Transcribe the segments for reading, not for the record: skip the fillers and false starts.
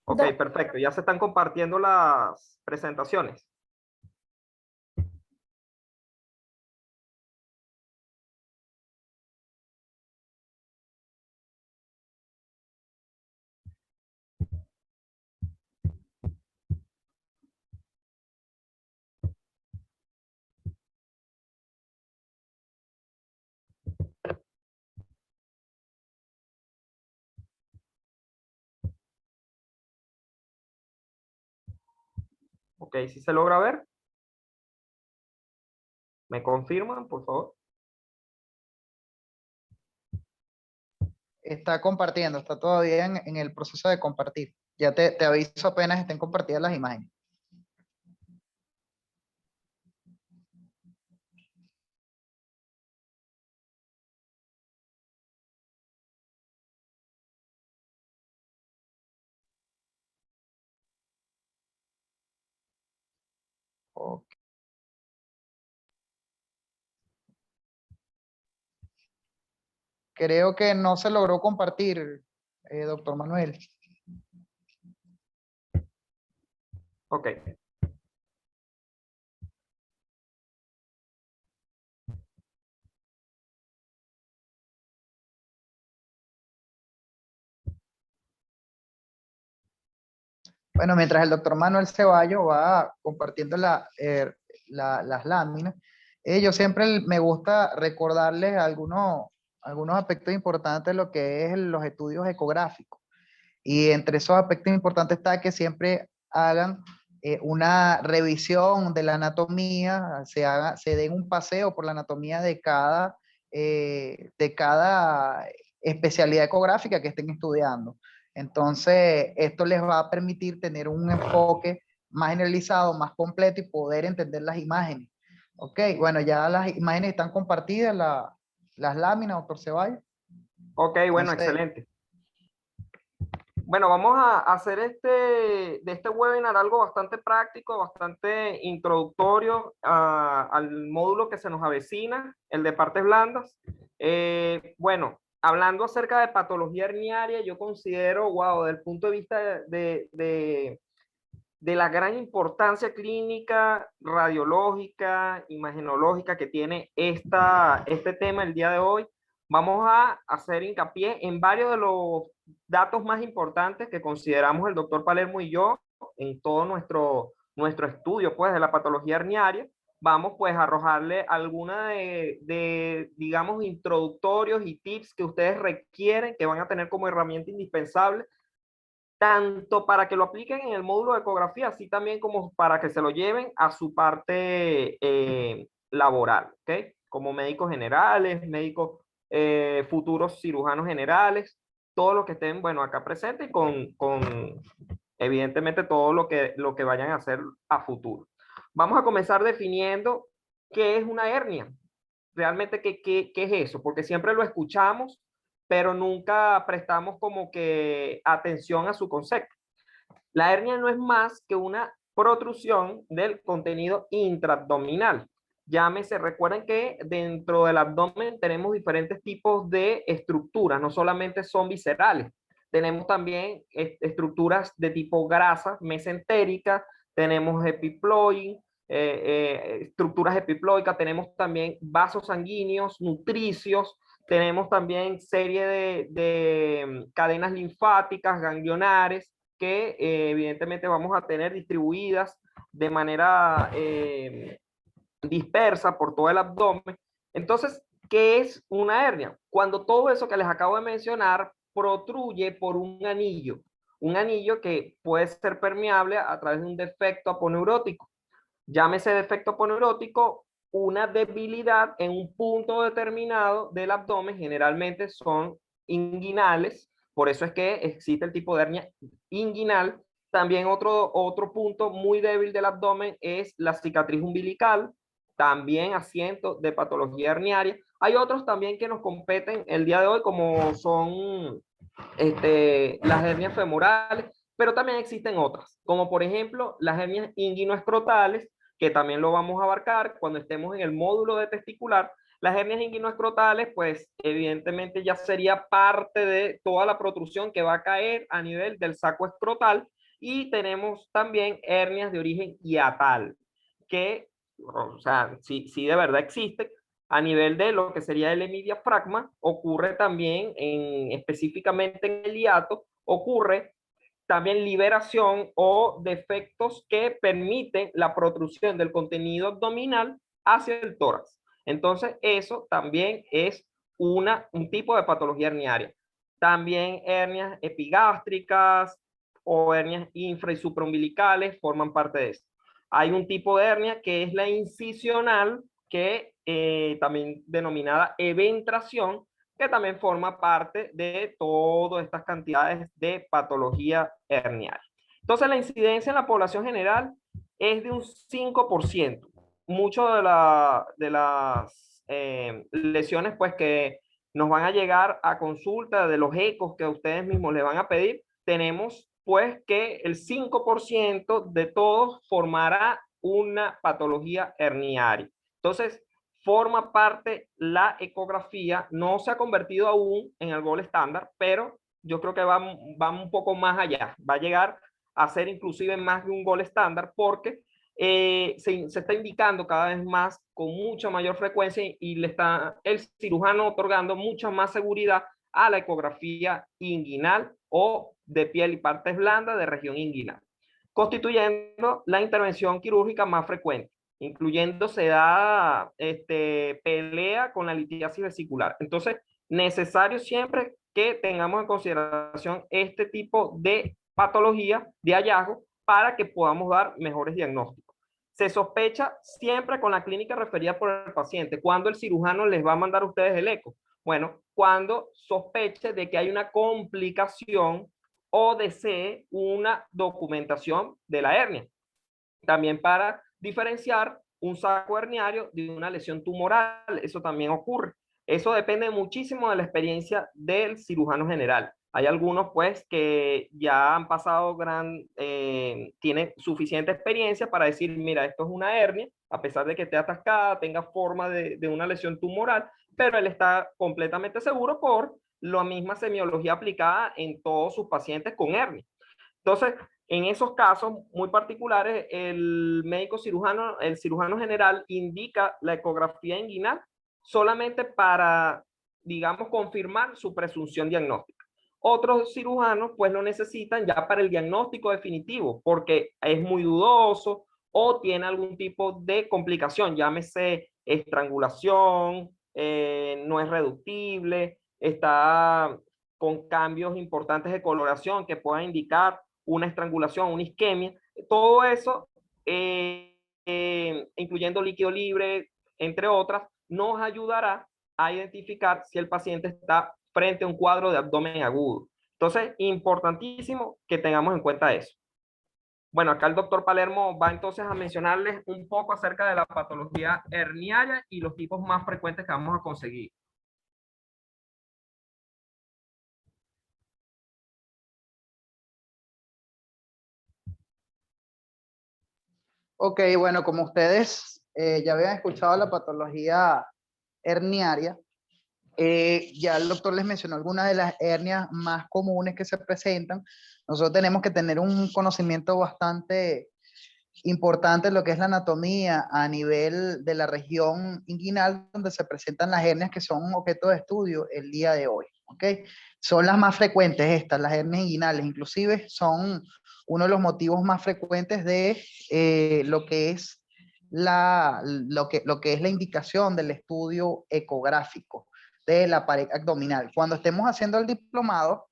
Ok, perfecto. Ya se están compartiendo las presentaciones. Ok, si se logra ver, ¿me confirman, por favor? Está compartiendo, está todavía en el proceso de compartir. Ya te aviso apenas estén compartidas las imágenes. Ok. Creo que no se logró compartir, doctor Manuel. Ok. Bueno, mientras el doctor Manuel Ceballos va compartiendo las láminas, yo siempre me gusta recordarles algunos aspectos importantes de lo que es los estudios ecográficos. Y entre esos aspectos importantes está que siempre hagan una revisión de la anatomía, se den un paseo por la anatomía de cada especialidad ecográfica que estén estudiando. Entonces, esto les va a permitir tener un enfoque más generalizado, más completo y poder entender las imágenes. Ok, bueno, ya las imágenes están compartidas, las láminas, doctor Ceballos. Ok, bueno, Entonces, excelente. Bueno, vamos a hacer de este webinar algo bastante práctico, bastante introductorio al módulo que se nos avecina, el de partes blandas. Bueno, hablando acerca de patología herniaria, yo considero, wow, desde el punto de vista de la gran importancia clínica, radiológica, imagenológica que tiene este tema el día de hoy, vamos a hacer hincapié en varios de los datos más importantes que consideramos el doctor Palermo y yo en todo nuestro estudio pues, de la patología herniaria. Vamos pues a arrojarle alguna digamos, introductorios y tips que ustedes requieren, que van a tener como herramienta indispensable tanto para que lo apliquen en el módulo de ecografía, así también como para que se lo lleven a su parte laboral, ¿ok? Como médicos generales, médicos futuros cirujanos generales, todos los que estén, bueno, acá presentes y con evidentemente todo lo que vayan a hacer a futuro. Vamos a comenzar definiendo qué es una hernia. Realmente, ¿qué es eso? Porque siempre lo escuchamos, pero nunca prestamos como que atención a su concepto. La hernia no es más que una protrusión del contenido intraabdominal. Llámese, recuerden que dentro del abdomen tenemos diferentes tipos de estructuras, no solamente son viscerales, tenemos también estructuras de tipo grasa, mesentérica, tenemos epiploide, estructuras epiploicas, tenemos también vasos sanguíneos, nutricios, tenemos también serie de cadenas linfáticas, ganglionares, que evidentemente vamos a tener distribuidas de manera dispersa por todo el abdomen. Entonces, ¿qué es una hernia? Cuando todo eso que les acabo de mencionar protruye por un anillo que puede ser permeable a través de un defecto aponeurótico. Llámese defecto aponeurótico una debilidad en un punto determinado del abdomen, generalmente son inguinales, por eso es que existe el tipo de hernia inguinal. También otro punto muy débil del abdomen es la cicatriz umbilical, también asiento de patología herniaria. Hay otros también que nos competen el día de hoy, como son las hernias femorales, pero también existen otras, como por ejemplo las hernias inguinoescrotales, que también lo vamos a abarcar cuando estemos en el módulo de testicular. Las hernias inguinoescrotales, pues evidentemente ya sería parte de toda la protrusión que va a caer a nivel del saco escrotal, y tenemos también hernias de origen hiatal, que, o sea, sí de verdad existen a nivel de lo que sería el hemidiafragma, ocurre también específicamente en el hiato, ocurre también liberación o defectos que permiten la protrusión del contenido abdominal hacia el tórax. Entonces, eso también es un tipo de patología herniaria. También hernias epigástricas o hernias infra y supraumbilicales forman parte de eso. Hay un tipo de hernia que es la incisional, que también denominada eventración, que también forma parte de todas estas cantidades de patología hernial. Entonces, la incidencia en la población general es de un 5%. Muchas de las lesiones pues que nos van a llegar a consulta, de los ecos que a ustedes mismos le van a pedir, tenemos pues que el 5% de todos formará una patología herniaria. Entonces, forma parte la ecografía, no se ha convertido aún en el gol estándar, pero yo creo que va un poco más allá, va a llegar a ser inclusive más de un gol estándar porque se está indicando cada vez más con mucha mayor frecuencia y le está el cirujano otorgando mucha más seguridad a la ecografía inguinal o de piel y partes blandas de región inguinal, constituyendo la intervención quirúrgica más frecuente, incluyendo se da pelea con la litiasis vesicular. Entonces, necesario siempre que tengamos en consideración este tipo de patología, de hallazgo, para que podamos dar mejores diagnósticos. Se sospecha siempre con la clínica referida por el paciente. ¿Cuándo el cirujano les va a mandar a ustedes el eco? Bueno, cuando sospeche de que hay una complicación o desee una documentación de la hernia. También para diferenciar un saco herniario de una lesión tumoral, eso también ocurre. Eso depende muchísimo de la experiencia del cirujano general. Hay algunos pues que ya han pasado tienen suficiente experiencia para decir, mira, esto es una hernia, a pesar de que esté atascada, tenga forma de una lesión tumoral, pero él está completamente seguro por la misma semiología aplicada en todos sus pacientes con hernia. Entonces, en esos casos muy particulares, el médico cirujano, el cirujano general indica la ecografía inguinal solamente para, digamos, confirmar su presunción diagnóstica. Otros cirujanos pues lo necesitan ya para el diagnóstico definitivo porque es muy dudoso o tiene algún tipo de complicación, llámese estrangulación, no es reductible, está con cambios importantes de coloración que puedan indicar una estrangulación, una isquemia, todo eso, incluyendo líquido libre, entre otras, nos ayudará a identificar si el paciente está frente a un cuadro de abdomen agudo. Entonces, importantísimo que tengamos en cuenta eso. Bueno, acá el doctor Palermo va entonces a mencionarles un poco acerca de la patología herniaria y los tipos más frecuentes que vamos a conseguir. Ok, bueno, como ustedes ya habían escuchado la patología herniaria, ya el doctor les mencionó algunas de las hernias más comunes que se presentan. Nosotros tenemos que tener un conocimiento bastante importante en lo que es la anatomía a nivel de la región inguinal donde se presentan las hernias que son objeto de estudio el día de hoy. ¿Ok? Son las más frecuentes estas, las hernias inguinales, inclusive son uno de los motivos más frecuentes de lo que es lo que es la indicación del estudio ecográfico de la pared abdominal. Cuando estemos haciendo el diplomado,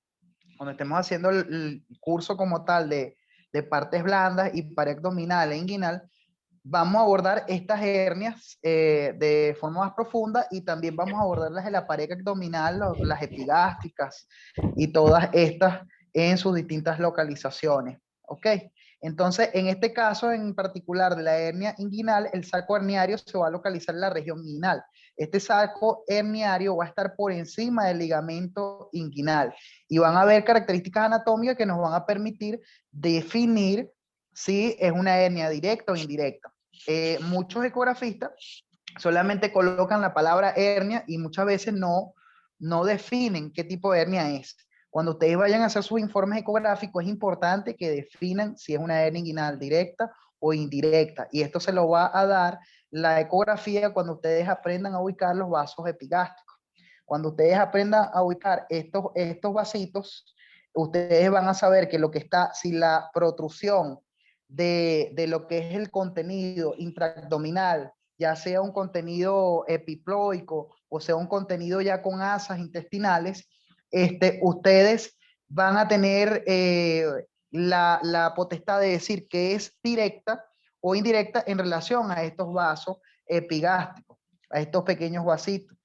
cuando estemos haciendo el curso como tal de partes blandas y pared abdominal e inguinal, vamos a abordar estas hernias de forma más profunda y también vamos a abordarlas en la pared abdominal, las epigástricas y todas estas en sus distintas localizaciones. ¿Ok? Entonces, en este caso en particular de la hernia inguinal, el saco herniario se va a localizar en la región inguinal. Este saco herniario va a estar por encima del ligamento inguinal y van a haber características anatómicas que nos van a permitir definir si es una hernia directa o indirecta. Muchos ecografistas solamente colocan la palabra hernia y muchas veces no definen qué tipo de hernia es. Cuando ustedes vayan a hacer sus informes ecográficos, es importante que definan si es una hernia inguinal directa o indirecta. Y esto se lo va a dar la ecografía cuando ustedes aprendan a ubicar los vasos epigástricos. Cuando ustedes aprendan a ubicar estos vasitos, ustedes van a saber que lo que está, si la protrusión de lo que es el contenido intraabdominal, ya sea un contenido epiploico o sea un contenido ya con asas intestinales, ustedes van a tener la potestad de decir que es directa o indirecta en relación a estos vasos epigástricos, a estos pequeños vasitos.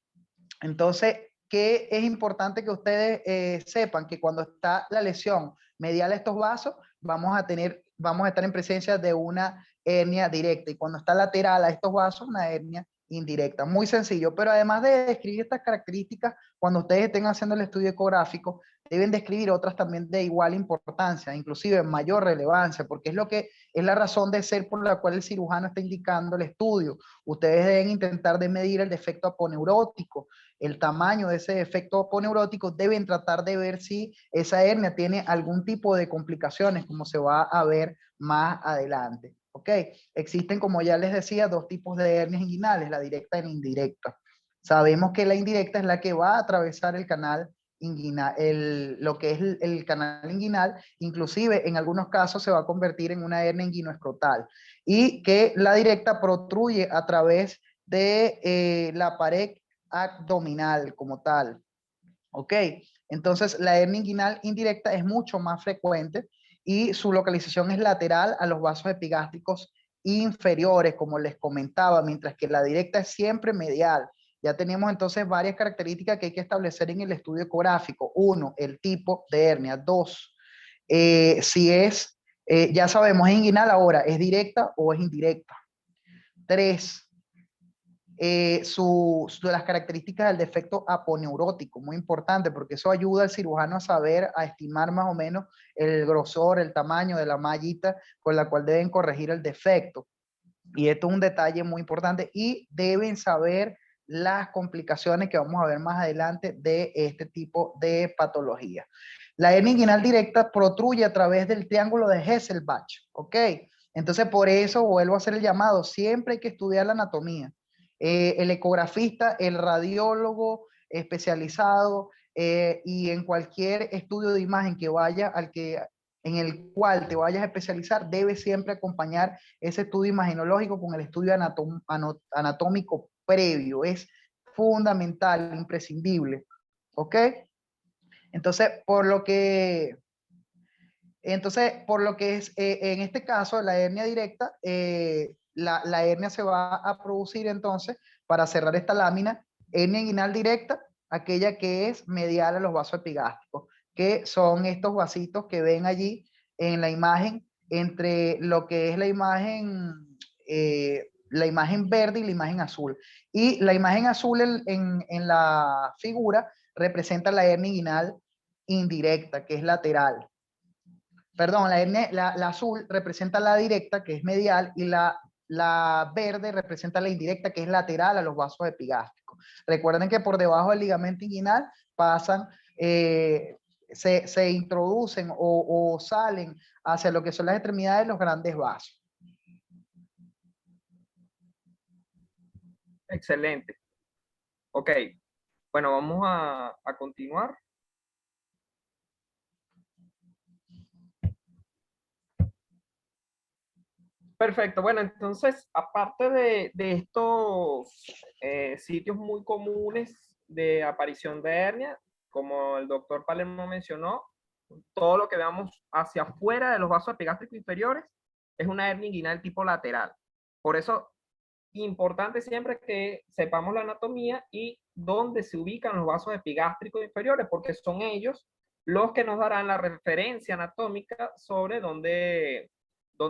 Entonces, ¿qué es importante que ustedes sepan? Que cuando está la lesión medial a estos vasos, vamos a estar en presencia de una hernia directa, y cuando está lateral a estos vasos, una hernia indirecta. Muy sencillo, pero además de describir estas características, cuando ustedes estén haciendo el estudio ecográfico, deben describir otras también de igual importancia, inclusive mayor relevancia, porque es la razón de ser por la cual el cirujano está indicando el estudio. Ustedes deben intentar de medir el defecto aponeurótico, el tamaño de ese defecto aponeurótico, deben tratar de ver si esa hernia tiene algún tipo de complicaciones, como se va a ver más adelante. ¿Ok? Existen, como ya les decía, dos tipos de hernias inguinales, la directa y la indirecta. Sabemos que la indirecta es la que va a atravesar el canal inguinal, lo que es el canal inguinal, inclusive en algunos casos se va a convertir en una hernia inguinoescrotal, y que la directa protruye a través de la pared abdominal como tal. ¿Ok? Entonces, la hernia inguinal indirecta es mucho más frecuente y su localización es lateral a los vasos epigástricos inferiores, como les comentaba, mientras que la directa es siempre medial. Ya tenemos entonces varias características que hay que establecer en el estudio ecográfico. Uno, el tipo de hernia. Dos, si es, ya sabemos, es inguinal ahora, ¿es directa o es indirecta? Tres, las características del defecto aponeurótico, muy importante, porque eso ayuda al cirujano a saber, a estimar más o menos el grosor, el tamaño de la mallita con la cual deben corregir el defecto. Y esto es un detalle muy importante, y deben saber las complicaciones que vamos a ver más adelante de este tipo de patología. La hernia inguinal directa protruye a través del triángulo de Hesselbach, ¿ok? Entonces, por eso vuelvo a hacer el llamado, siempre hay que estudiar la anatomía. El ecografista, el radiólogo especializado, y en cualquier estudio de imagen que vaya en el cual te vayas a especializar, debe siempre acompañar ese estudio imagenológico con el estudio anatómico previo. Es fundamental, imprescindible. ¿Ok? Entonces, por lo que es, en este caso, la hernia directa, la hernia se va a producir entonces, para cerrar esta lámina, hernia inguinal directa, aquella que es medial a los vasos epigástricos, que son estos vasitos que ven allí en la imagen, entre lo que es la imagen verde y la imagen azul. Y la imagen azul en la figura representa la hernia inguinal indirecta, que es lateral. Perdón, la azul representa la directa, que es medial, y la verde representa la indirecta, que es lateral a los vasos epigástricos. Recuerden que por debajo del ligamento inguinal pasan, se introducen o salen hacia lo que son las extremidades de los grandes vasos. Excelente. Ok. Bueno, vamos a continuar. Perfecto. Bueno, entonces, aparte de estos sitios muy comunes de aparición de hernia, como el doctor Palermo mencionó, todo lo que veamos hacia afuera de los vasos epigástricos inferiores es una hernia inguinal tipo lateral. Por eso, importante siempre que sepamos la anatomía y dónde se ubican los vasos epigástricos inferiores, porque son ellos los que nos darán la referencia anatómica sobre dónde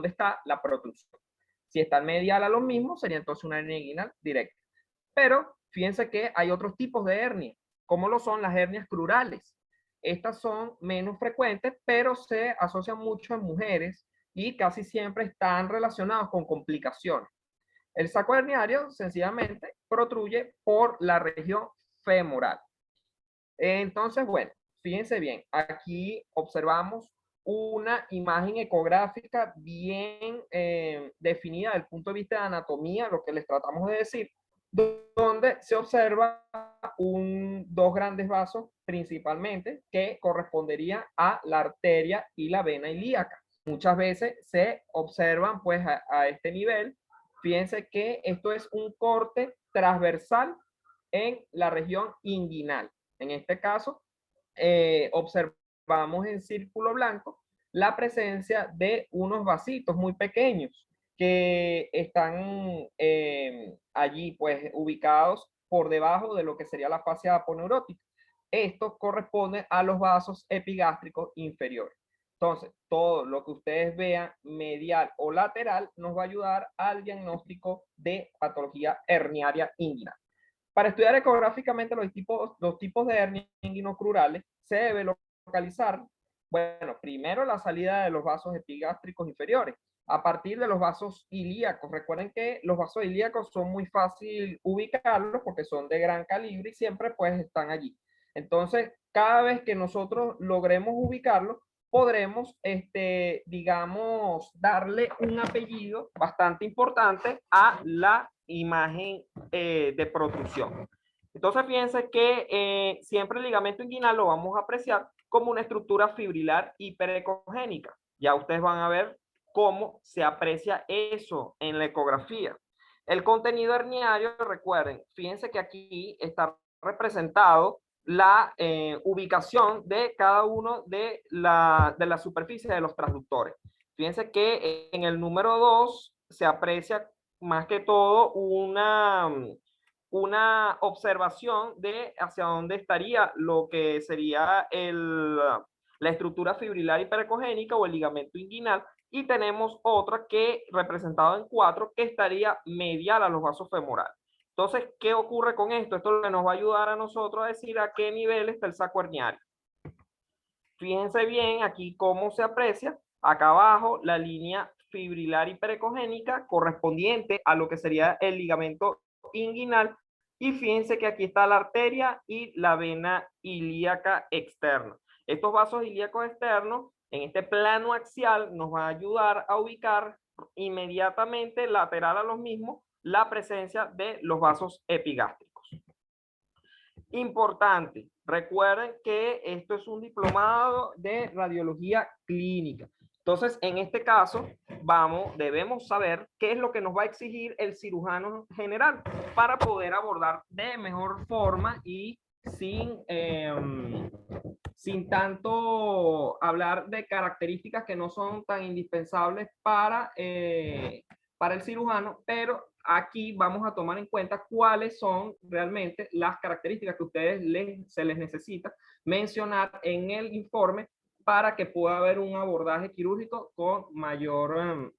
está la protrusión. Si está medial a lo mismo, sería entonces una hernia inguinal directa. Pero fíjense que hay otros tipos de hernia, como lo son las hernias crurales. Estas son menos frecuentes, pero se asocian mucho en mujeres y casi siempre están relacionados con complicaciones. El saco herniario sencillamente protruye por la región femoral. Entonces, bueno, fíjense bien, aquí observamos una imagen ecográfica bien definida desde el punto de vista de anatomía, lo que les tratamos de decir, donde se observa dos grandes vasos principalmente que corresponderían a la arteria y la vena ilíaca. Muchas veces se observan pues a este nivel. Fíjense que esto es un corte transversal en la región inguinal. En este caso, observamos en círculo blanco la presencia de unos vasitos muy pequeños que están allí pues ubicados por debajo de lo que sería la fascia aponeurótica. Esto corresponde a los vasos epigástricos inferiores. Entonces, todo lo que ustedes vean medial o lateral nos va a ayudar al diagnóstico de patología herniaria inguinal. Para estudiar ecográficamente los tipos de hernias inguinocrurales, se debe localizar, bueno, primero la salida de los vasos epigástricos inferiores, a partir de los vasos ilíacos. Recuerden que los vasos ilíacos son muy fácil ubicarlos porque son de gran calibre y siempre pues están allí. Entonces, cada vez que nosotros logremos ubicarlos, podremos, digamos, darle un apellido bastante importante a la imagen de protrusión. Entonces, fíjense que siempre el ligamento inguinal lo vamos a apreciar como una estructura fibrilar hiperecogénica. Ya ustedes van a ver cómo se aprecia eso en la ecografía. El contenido herniario, recuerden, fíjense que aquí está representado la ubicación de cada uno de la superficie de los transductores. Fíjense que en el número 2 se aprecia más que todo una observación de hacia dónde estaría lo que sería la estructura fibrilar hiperecogénica o el ligamento inguinal, y tenemos otra que representado en 4 que estaría medial a los vasos femorales. Entonces, ¿qué ocurre con esto? Esto es lo que nos va a ayudar a nosotros a decir a qué nivel está el saco herniario. Fíjense bien aquí cómo se aprecia. Acá abajo la línea fibrilar hiperecogénica correspondiente a lo que sería el ligamento inguinal. Y fíjense que aquí está la arteria y la vena ilíaca externa. Estos vasos ilíacos externos en este plano axial nos va a ayudar a ubicar inmediatamente lateral a los mismos la presencia de los vasos epigástricos. Importante, recuerden que esto es un diplomado de radiología clínica. Entonces, en este caso, debemos saber qué es lo que nos va a exigir el cirujano general para poder abordar de mejor forma y sin tanto hablar de características que no son tan indispensables para el cirujano, pero aquí vamos a tomar en cuenta cuáles son realmente las características que a ustedes se les necesita mencionar en el informe para que pueda haber un abordaje quirúrgico con mayor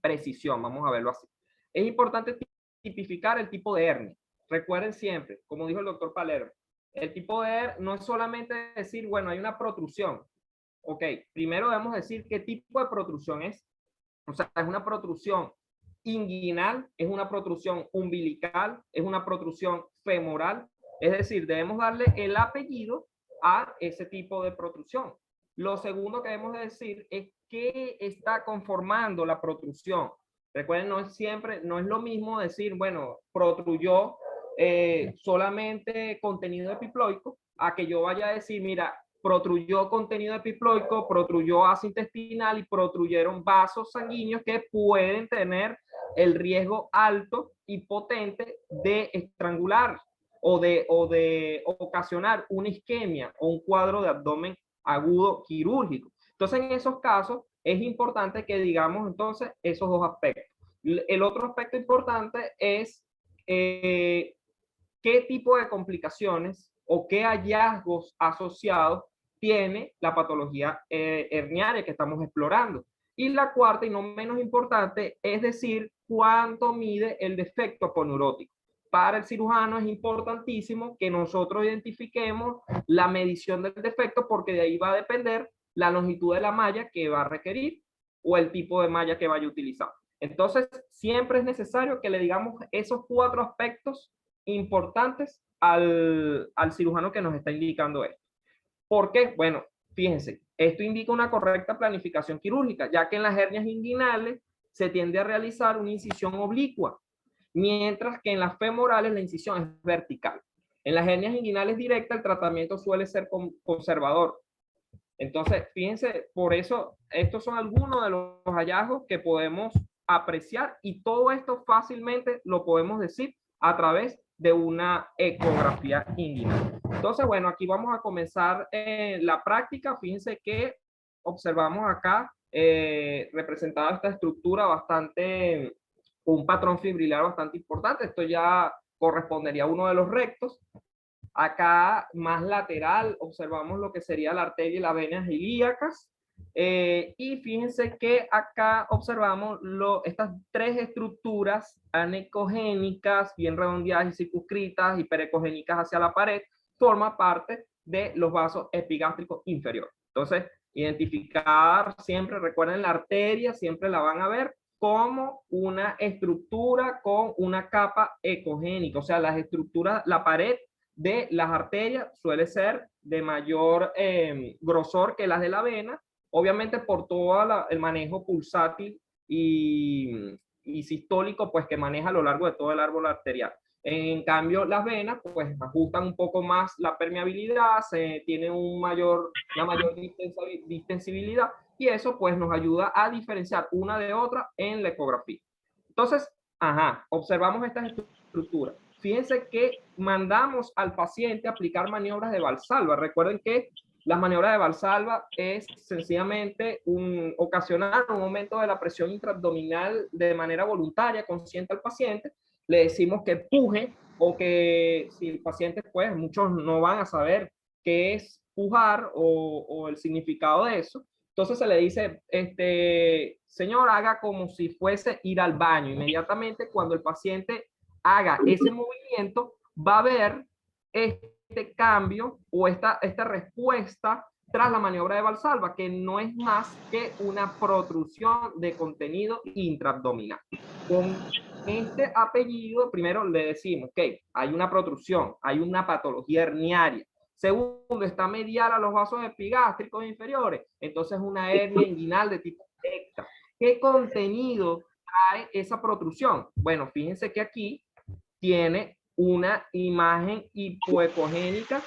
precisión, vamos a verlo así. Es importante tipificar el tipo de hernia. Recuerden siempre, como dijo el doctor Palermo, el tipo de hernia no es solamente decir, bueno, hay una protrusión. Ok, primero debemos decir qué tipo de protrusión es. O sea, es una protrusión inguinal, es una protrusión umbilical, es una protrusión femoral. Es decir, debemos darle el apellido a ese tipo de protrusión. Lo segundo que debemos decir es qué está conformando la protrusión. Recuerden, no es lo mismo decir, bueno, protruyó solamente contenido epiploico, a que yo vaya a decir, mira, protruyó contenido epiploico, protruyó ácido intestinal y protruyeron vasos sanguíneos que pueden tener el riesgo alto y potente de estrangular o de ocasionar una isquemia o un cuadro de abdomen agudo quirúrgico. Entonces, en esos casos, es importante que digamos entonces esos dos aspectos. El otro aspecto importante es qué tipo de complicaciones o qué hallazgos asociados tiene la patología herniaria que estamos explorando. Y la cuarta y no menos importante es decir cuánto mide el defecto aponeurótico. Para el cirujano es importantísimo que nosotros identifiquemos la medición del defecto porque de ahí va a depender la longitud de la malla que va a requerir o el tipo de malla que vaya a utilizar. Entonces, siempre es necesario que le digamos esos 4 aspectos importantes al cirujano que nos está indicando esto. ¿Por qué? Bueno, fíjense, esto indica una correcta planificación quirúrgica, ya que en las hernias inguinales se tiende a realizar una incisión oblicua, mientras que en las femorales la incisión es vertical. En las hernias inguinales directas el tratamiento suele ser conservador. Entonces, fíjense, por eso estos son algunos de los hallazgos que podemos apreciar y todo esto fácilmente lo podemos decir a través de una ecografía inguinal. Entonces, bueno, aquí vamos a comenzar la práctica. Fíjense que observamos acá representada esta estructura bastante, un patrón fibrilar bastante importante. Esto ya correspondería a uno de los rectos. Acá más lateral observamos lo que sería la arteria y las venas ilíacas. Y fíjense que acá observamos estas tres estructuras anecogénicas, bien redondeadas y circunscritas, y perecogénicas hacia la pared, forma parte de los vasos epigástricos inferiores. Entonces, identificar siempre, recuerden la arteria, siempre la van a ver como una estructura con una capa ecogénica, o sea, las estructuras, la pared de las arterias suele ser de mayor grosor que las de la vena, obviamente por todo el manejo pulsátil y sistólico pues que maneja a lo largo de todo el árbol arterial. En cambio, las venas pues ajustan un poco más la permeabilidad, se tiene una mayor distensibilidad y eso pues nos ayuda a diferenciar una de otra en la ecografía. Entonces, observamos estas estructuras. Fíjense que mandamos al paciente a aplicar maniobras de Valsalva. Recuerden que las maniobras de Valsalva es sencillamente ocasionar un aumento de la presión intraabdominal de manera voluntaria, consciente al paciente. Le decimos que puje o que si el paciente, pues muchos no van a saber qué es pujar o el significado de eso. Entonces se le dice, señor, haga como si fuese ir al baño. Inmediatamente cuando el paciente haga ese movimiento, va a ver este cambio o esta respuesta tras la maniobra de Valsalva, que no es más que una protrusión de contenido intraabdominal. Con este apellido, primero le decimos que hay una protrusión, hay una patología herniaria. Segundo, está medial a los vasos epigástricos inferiores, entonces una hernia inguinal de tipo directa. ¿Qué contenido trae esa protrusión? Bueno, fíjense que aquí tiene una imagen hipoecogénica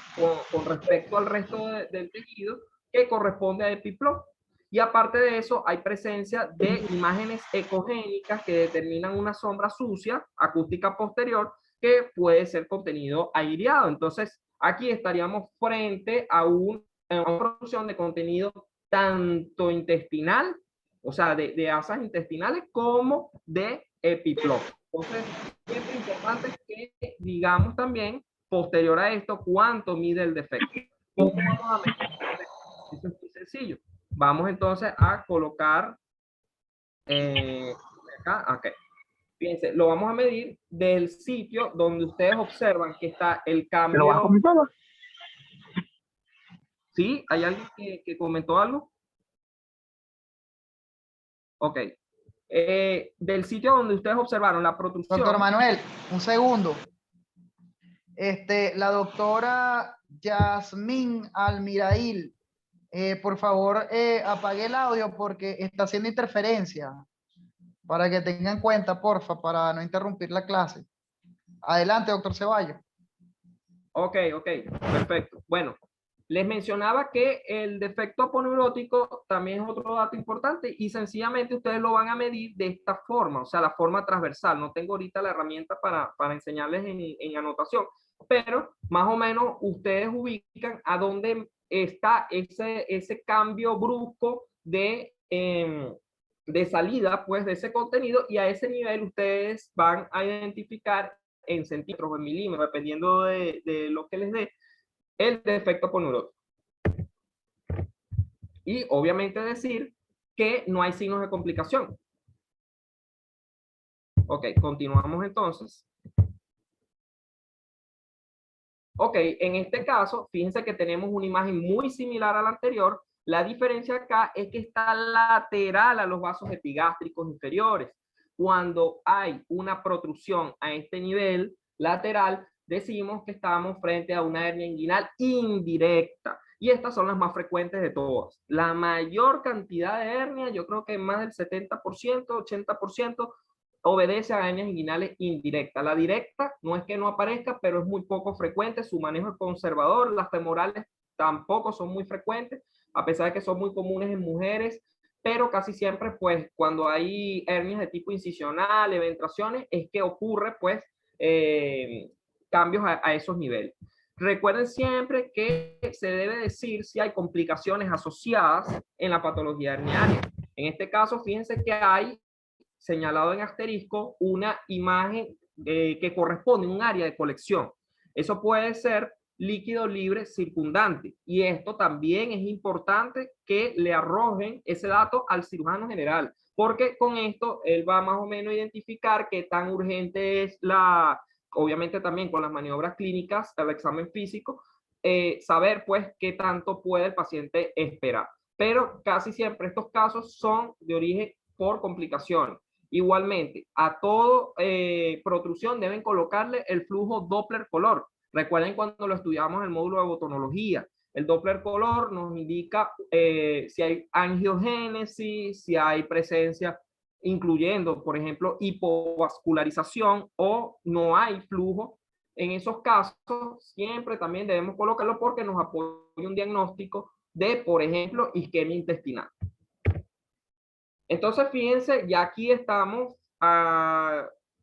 con respecto al resto del tejido que corresponde a epiplop. Y aparte de eso, hay presencia de imágenes ecogénicas que determinan una sombra sucia, acústica posterior, que puede ser contenido aireado. Entonces, aquí estaríamos frente a una producción de contenido tanto intestinal, o sea, de asas intestinales, como de epiplop. Entonces, siempre importante que digamos también, posterior a esto, cuánto mide el defecto. ¿Cómo vamos a medir el defecto? Eso es muy sencillo. Vamos entonces a colocar acá, ok. Fíjense, lo vamos a medir del sitio donde ustedes observan que está el cambio. ¿Lo vas a comentar? ¿Sí? ¿Hay alguien que comentó algo? Ok. Del sitio donde ustedes observaron la protrusión. Doctor Manuel, un segundo. La doctora Yasmín Almirail, por favor, apague el audio porque está haciendo interferencia. Para que tengan en cuenta, porfa, para no interrumpir la clase. Adelante, doctor Ceballos. Ok, perfecto. Bueno, les mencionaba que el defecto aponeurótico también es otro dato importante y sencillamente ustedes lo van a medir de esta forma, o sea, la forma transversal. No tengo ahorita la herramienta para enseñarles en anotación, pero más o menos ustedes ubican a dónde está ese cambio brusco de salida, pues, de ese contenido, y a ese nivel ustedes van a identificar en centímetros o en milímetros, dependiendo de lo que les dé, el defecto aponeurótico. Y obviamente decir que no hay signos de complicación. Ok, continuamos entonces. Ok, en este caso, fíjense que tenemos una imagen muy similar a la anterior. La diferencia acá es que está lateral a los vasos epigástricos inferiores. Cuando hay una protrusión a este nivel lateral, decimos que estamos frente a una hernia inguinal indirecta. y estas son las más frecuentes de todas. La mayor cantidad de hernias, yo creo que más del 70%, 80%, obedece a hernias inguinales indirectas. La directa no es que no aparezca, pero es muy poco frecuente, su manejo es conservador. Las femorales tampoco son muy frecuentes, a pesar de que son muy comunes en mujeres, pero casi siempre, pues, cuando hay hernias de tipo incisional, eventraciones, es que ocurre, pues, cambios a esos niveles. Recuerden siempre que se debe decir si hay complicaciones asociadas en la patología herniaria. En este caso, fíjense que hay señalado en asterisco una imagen que corresponde a un área de colección. Eso puede ser líquido libre circundante, y esto también es importante que le arrojen ese dato al cirujano general, porque con esto él va más o menos a identificar qué tan urgente es obviamente también con las maniobras clínicas, el examen físico, saber pues qué tanto puede el paciente esperar. Pero casi siempre estos casos son de origen por complicaciones. Igualmente, a todo protrusión deben colocarle el flujo Doppler color. Recuerden cuando lo estudiamos en el módulo de botonología, el Doppler color nos indica si hay angiogénesis, si hay presencia, incluyendo, por ejemplo, hipovascularización o no hay flujo. En esos casos, siempre también debemos colocarlo porque nos apoya un diagnóstico de, por ejemplo, isquemia intestinal. Entonces, fíjense, ya aquí estamos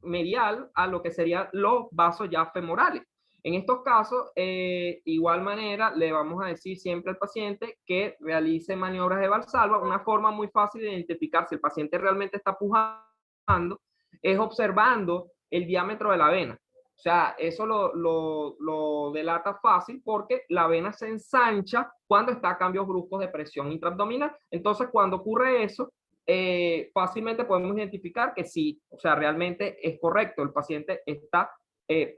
medial a lo que serían los vasos ya femorales. En estos casos, igual manera, le vamos a decir siempre al paciente que realice maniobras de Valsalva. Una forma muy fácil de identificar si el paciente realmente está pujando es observando el diámetro de la vena. O sea, eso lo delata fácil porque la vena se ensancha cuando está a cambios bruscos de presión intraabdominal. Entonces, cuando ocurre eso, fácilmente podemos identificar que sí, o sea, realmente es correcto, el paciente está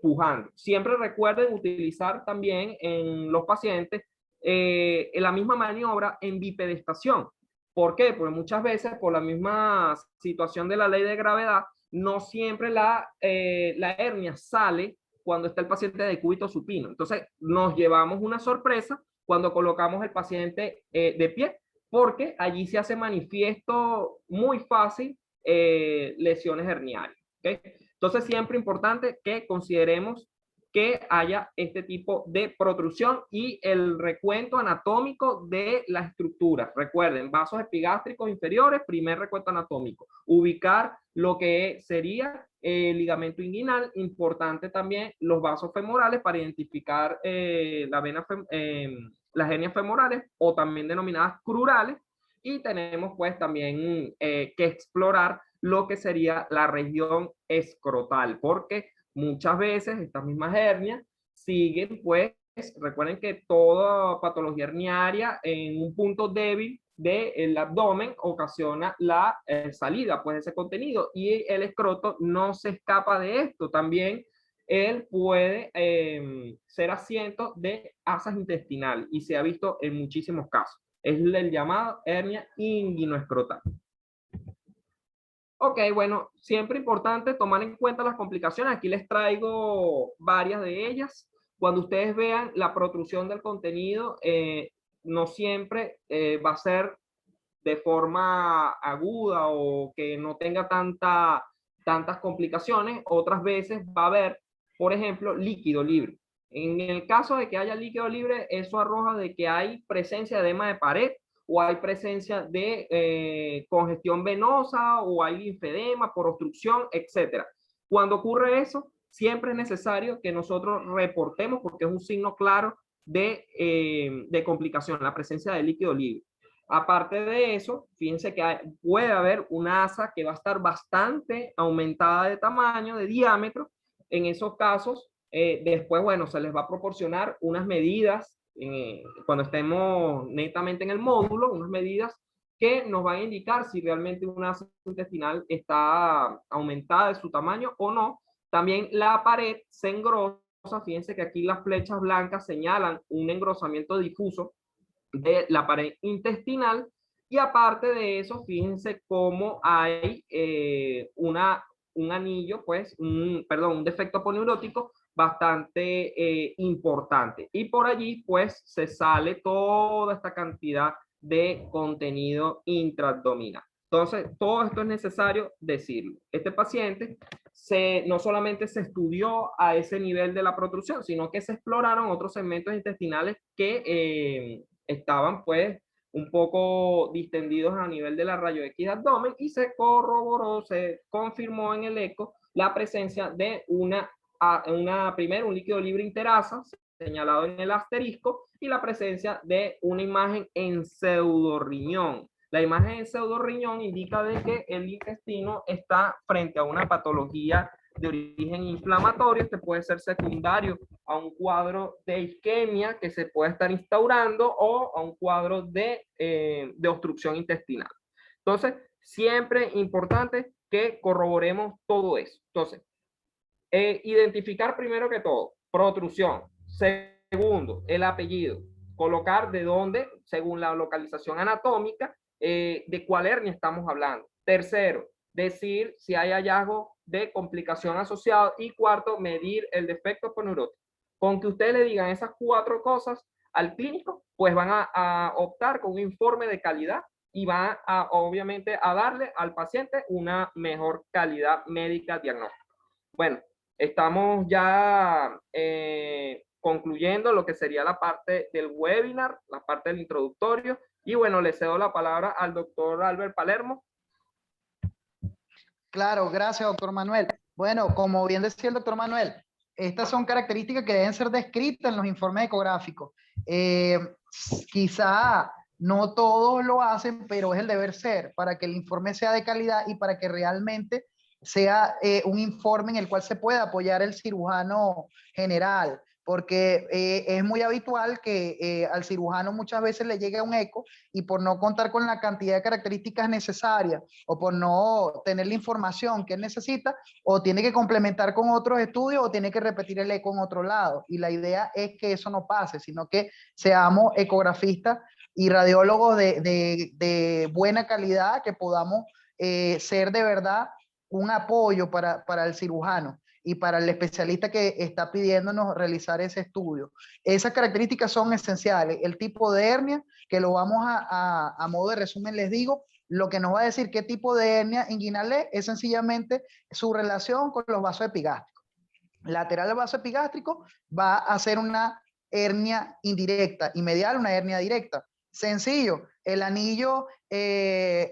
pujando. Siempre recuerden utilizar también en los pacientes la misma maniobra en bipedestación. ¿Por qué? Porque muchas veces por la misma situación de la ley de gravedad, no siempre la hernia sale cuando está el paciente de cúbito supino. Entonces nos llevamos una sorpresa cuando colocamos el paciente de pie, porque allí se hace manifiesto muy fácil lesiones herniarias. ¿Okay? Entonces, siempre importante que consideremos que haya este tipo de protrusión y el recuento anatómico de la estructura. Recuerden, vasos epigástricos inferiores, primer recuento anatómico. Ubicar lo que sería el ligamento inguinal, importante también los vasos femorales para identificar la vena las hernias femorales o también denominadas crurales, y tenemos pues también que explorar lo que sería la región escrotal, porque muchas veces estas mismas hernias siguen pues, recuerden que toda patología herniaria en un punto débil del abdomen ocasiona la salida pues de ese contenido, y el escroto no se escapa de esto. También él puede ser asiento de asas intestinales y se ha visto en muchísimos casos. Es el llamado hernia inguinoescrotal. Ok, bueno, siempre importante tomar en cuenta las complicaciones. Aquí les traigo varias de ellas. Cuando ustedes vean la protrusión del contenido, no siempre va a ser de forma aguda o que no tenga tantas complicaciones. Otras veces va a haber, por ejemplo, líquido libre. En el caso de que haya líquido libre, eso arroja de que hay presencia de edema de pared, o hay presencia de congestión venosa, o hay linfedema por obstrucción, etc. Cuando ocurre eso, siempre es necesario que nosotros reportemos, porque es un signo claro de complicación, la presencia de líquido libre. Aparte de eso, fíjense que puede haber una asa que va a estar bastante aumentada de tamaño, de diámetro. En esos casos, después, bueno, se les va a proporcionar unas medidas cuando estemos netamente en el módulo, unas medidas que nos van a indicar si realmente una asa intestinal está aumentada de su tamaño o no. También la pared se engrosa. Fíjense que aquí las flechas blancas señalan un engrosamiento difuso de la pared intestinal, y aparte de eso, fíjense cómo hay una un anillo, pues, perdón, un defecto aponeurótico bastante importante. Y por allí, pues, se sale toda esta cantidad de contenido intraabdominal. Entonces, todo esto es necesario decirlo. Este paciente no solamente se estudió a ese nivel de la protrusión, sino que se exploraron otros segmentos intestinales que estaban, pues, un poco distendidos a nivel de la rayo X de abdomen, y se corroboró, se confirmó en el eco la presencia de primero un líquido libre interasa, señalado en el asterisco, y la presencia de una imagen en pseudorriñón. La imagen en pseudorriñón indica de que el intestino está frente a una patología de origen inflamatorio, que puede ser secundario a un cuadro de isquemia que se puede estar instaurando, o a un cuadro de obstrucción intestinal. Entonces, siempre importante que corroboremos todo eso. Entonces, identificar primero que todo, protrusión. Segundo, el apellido. Colocar de dónde, según la localización anatómica, de cuál hernia estamos hablando. Tercero, decir si hay hallazgo de complicación asociada. Y cuarto, medir el defecto aponeurótico. Con que ustedes le digan esas 4 cosas al clínico, pues van a optar con un informe de calidad y van a, obviamente, a darle al paciente una mejor calidad médica diagnóstica. Bueno, estamos ya concluyendo lo que sería la parte del webinar, la parte del introductorio, y bueno, le cedo la palabra al doctor Albert Palermo. Claro, gracias, doctor Manuel. Bueno, como bien decía el doctor Manuel, estas son características que deben ser descritas en los informes ecográficos. Quizá no todos lo hacen, pero es el deber ser para que el informe sea de calidad y para que realmente sea un informe en el cual se pueda apoyar el cirujano general, porque es muy habitual que al cirujano muchas veces le llegue un eco y por no contar con la cantidad de características necesarias o por no tener la información que él necesita, o tiene que complementar con otros estudios o tiene que repetir el eco en otro lado. Y la idea es que eso no pase, sino que seamos ecografistas y radiólogos de buena calidad, que podamos ser de verdad un apoyo para el cirujano y para el especialista que está pidiéndonos realizar ese estudio. Esas características son esenciales. El tipo de hernia, que lo vamos a modo de resumen, les digo, lo que nos va a decir qué tipo de hernia inguinal es sencillamente su relación con los vasos epigástricos. Lateral del vaso epigástrico va a ser una hernia indirecta y medial una hernia directa. Sencillo, el anillo de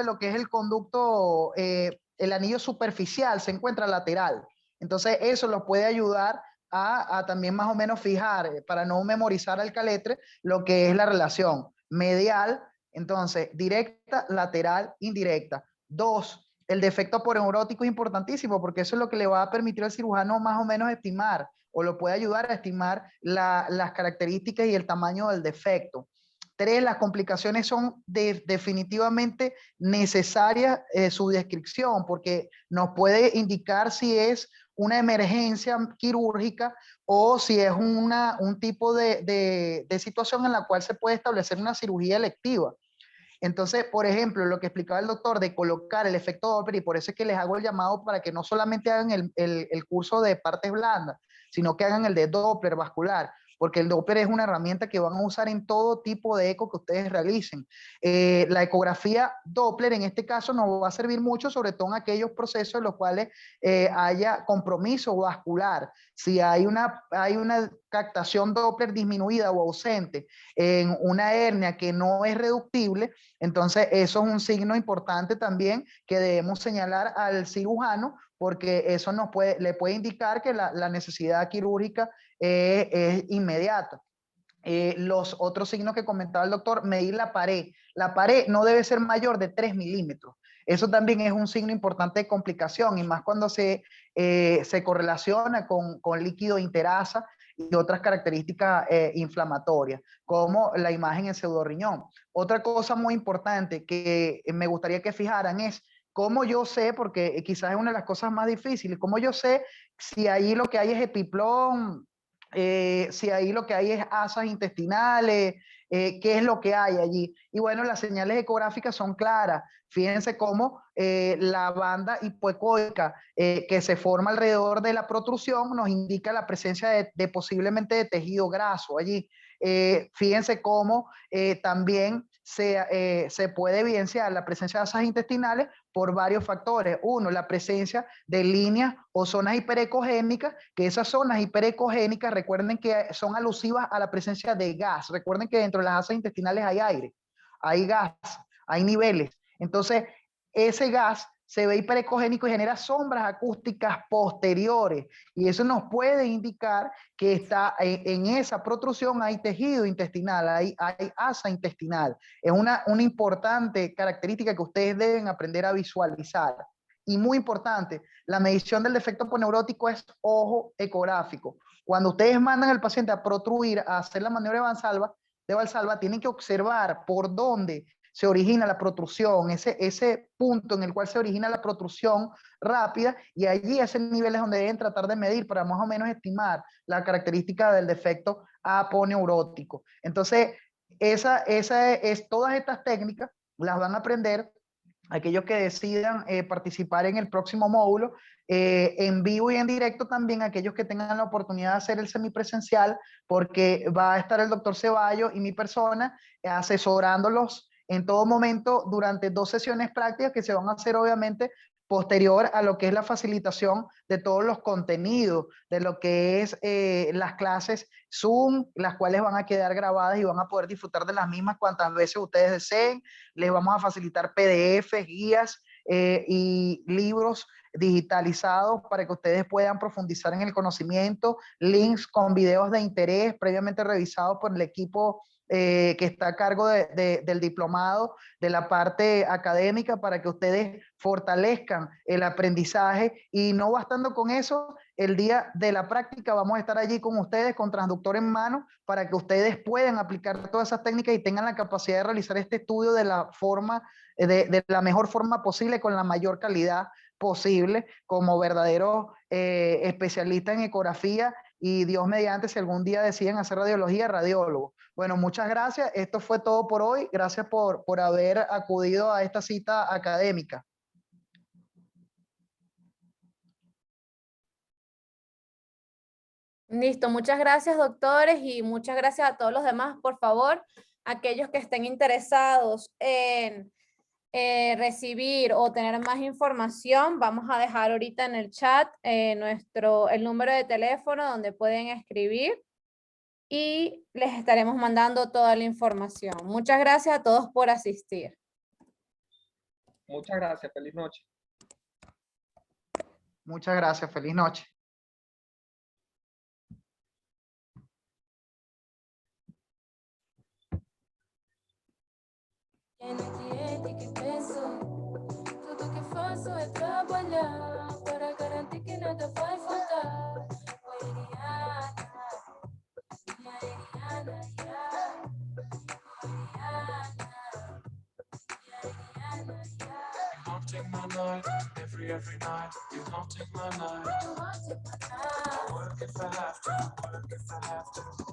lo que es el conducto, el anillo superficial se encuentra lateral. Entonces eso los puede ayudar a también más o menos fijar, para no memorizar al caletre, lo que es la relación medial, entonces directa, lateral, indirecta. 2, el defecto aponeurótico es importantísimo porque eso es lo que le va a permitir al cirujano más o menos estimar, o lo puede ayudar a estimar las características y el tamaño del defecto. 3, las complicaciones son definitivamente necesarias su descripción, porque nos puede indicar si es una emergencia quirúrgica o si es un tipo de situación en la cual se puede establecer una cirugía electiva. Entonces, por ejemplo, lo que explicaba el doctor de colocar el efecto Doppler, y por eso es que les hago el llamado para que no solamente hagan el curso de partes blandas, sino que hagan el de Doppler vascular, porque el Doppler es una herramienta que van a usar en todo tipo de eco que ustedes realicen. La ecografía Doppler en este caso nos va a servir mucho, sobre todo en aquellos procesos en los cuales haya compromiso vascular. Si hay una captación Doppler disminuida o ausente en una hernia que no es reductible, entonces eso es un signo importante también que debemos señalar al cirujano, porque eso le puede indicar que la necesidad quirúrgica es inmediata. Los otros signos que comentaba el doctor, medir la pared. La pared no debe ser mayor de 3 milímetros. Eso también es un signo importante de complicación, y más cuando se correlaciona con líquido interasa y otras características inflamatorias, como la imagen en pseudorriñón. Otra cosa muy importante que me gustaría que fijaran es cómo yo sé, porque quizás es una de las cosas más difíciles, cómo yo sé si ahí lo que hay es epiplón, si ahí lo que hay es asas intestinales, qué es lo que hay allí. Y bueno, las señales ecográficas son claras. Fíjense cómo la banda hipoecoica que se forma alrededor de la protrusión nos indica la presencia de posiblemente de tejido graso allí. Fíjense cómo también se puede evidenciar la presencia de asas intestinales por varios factores. Uno, la presencia de líneas o zonas hiperecogénicas, que esas zonas hiperecogénicas, recuerden que son alusivas a la presencia de gas. Recuerden que dentro de las asas intestinales hay aire, hay gas, hay niveles. Entonces, ese gas se ve hiperecogénico y genera sombras acústicas posteriores. Y eso nos puede indicar que está en esa protrusión hay tejido intestinal, hay asa intestinal. Es una importante característica que ustedes deben aprender a visualizar. Y muy importante, la medición del defecto poneurótico es ojo ecográfico. Cuando ustedes mandan al paciente a protruir, a hacer la maniobra de Valsalva, tienen que observar por dónde se origina la protrusión, ese punto en el cual se origina la protrusión rápida, y allí ese nivel es donde deben tratar de medir para más o menos estimar la característica del defecto aponeurótico. Entonces, todas estas técnicas las van a aprender aquellos que decidan participar en el próximo módulo, en vivo y en directo también aquellos que tengan la oportunidad de hacer el semipresencial, porque va a estar el doctor Ceballos y mi persona asesorándolos en todo momento durante 2 sesiones prácticas que se van a hacer obviamente posterior a lo que es la facilitación de todos los contenidos, de lo que es las clases Zoom, las cuales van a quedar grabadas y van a poder disfrutar de las mismas cuantas veces ustedes deseen. Les vamos a facilitar PDF, guías y libros digitalizados para que ustedes puedan profundizar en el conocimiento, links con videos de interés previamente revisados por el equipo que está a cargo del diplomado, de la parte académica, para que ustedes fortalezcan el aprendizaje. Y no bastando con eso, el día de la práctica vamos a estar allí con ustedes con transductor en mano para que ustedes puedan aplicar todas esas técnicas y tengan la capacidad de realizar este estudio de la forma, de la mejor forma posible, con la mayor calidad posible, como verdaderos especialistas en ecografía, y Dios mediante, si algún día deciden hacer radiología, radiólogo. Bueno, muchas gracias. Esto fue todo por hoy. Gracias por haber acudido a esta cita académica. Listo, muchas gracias, doctores, y muchas gracias a todos los demás. Por favor, aquellos que estén interesados en recibir o tener más información, vamos a dejar ahorita en el chat el número de teléfono donde pueden escribir y les estaremos mandando toda la información. Muchas gracias a todos por asistir. Muchas gracias. Feliz noche. Muchas gracias. Feliz noche. Que penso, tudo que faço é trabalhar para garantir que nada vai faltar. Haunting my night, every night. You haunting my night. I work if I have to, work if I have to.